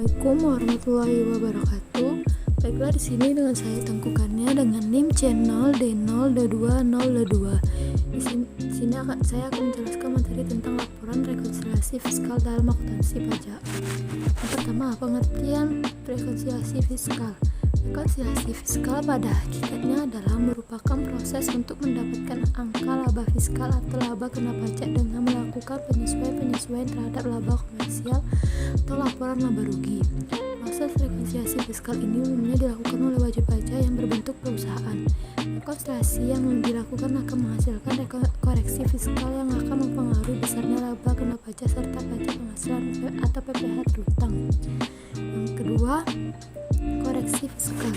Assalamualaikum warahmatullahi wabarakatuh. Baiklah, di sini dengan saya Tengkukannya dengan NIM channel D0D202. Di sini saya akan menjelaskan materi tentang laporan rekonsiliasi fiskal dalam akuntansi pajak. Yang pertama, pengertian rekonsiliasi fiskal. Rekonsiliasi fiskal pada hakikatnya adalah merupakan proses untuk mendapatkan angka laba fiskal atau laba kena pajak dengan melakukan penyesuaian terhadap laba komersial atau laporan laba rugi. Proses rekonsiliasi fiskal ini umumnya dilakukan oleh wajib pajak yang berbentuk perusahaan. Rekonsiliasi yang dilakukan akan menghasilkan koreksi fiskal yang akan mempengaruhi besarnya laba kena pajak serta pajak penghasilan atau PPh terutang. Yang kedua, koreksi fiskal.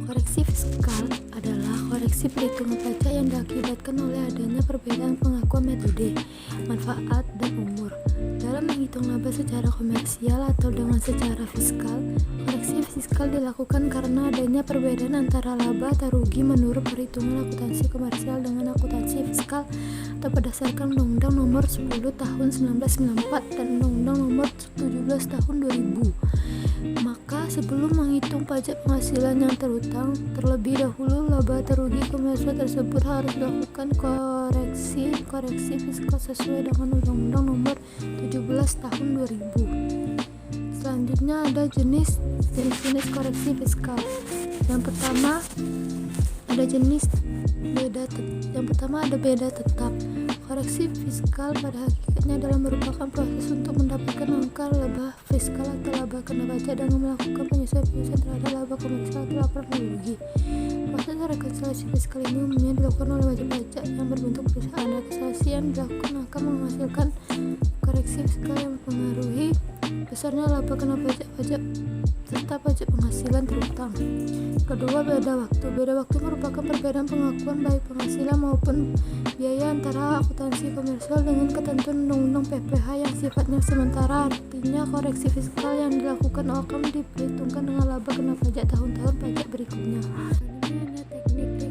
Koreksi fiskal adalah koreksi perhitungan pajak yang diakibatkan oleh adanya perbedaan pengakuan metode, manfaat, dan umur. Dalam menghitung laba secara komersial atau dengan secara fiskal, koreksi fiskal dilakukan karena adanya perbedaan antara laba atau rugi menurut perhitungan akuntansi komersial dengan akuntansi fiskal atau berdasarkan Undang-Undang Nomor 10 Tahun 1994 dan Undang-Undang Nomor 17 Tahun 2000. Maka sebelum menghitung pajak penghasilan yang terutang, terlebih dahulu laba atau rugi komersial tersebut harus dilakukan koreksi fiskal sesuai dengan Undang-Undang Nomor 17 Tahun 2000. Selanjutnya ada jenis koreksi fiskal. Yang pertama ada beda tetap. Koreksi fiskal pada hakikatnya adalah merupakan proses untuk mendapatkan angka laba fiskal atau laba kena pajak dengan melakukan penyesuaian terhadap laba komersial atau laporan laba rugi. Proses rekonsiliasi fiskal ini umumnya dilakukan oleh wajib pajak yang berbentuk perusahaan. Rekonsiliasi yang dilakukan akan menghasilkan koreksi fiskal yang mempengaruhi besarnya laba kena pajak serta pajak penghasilan terutang. Kedua, beda waktu. Beda waktu merupakan perbedaan pengakuan baik penghasilan maupun biaya antara akuntansi komersial dengan ketentuan Undang-Undang PPh yang sifatnya sementara. Artinya koreksi fiskal yang dilakukan akan diperhitungkan dengan laba kena pajak tahun-tahun pajak berikutnya. Ini teknik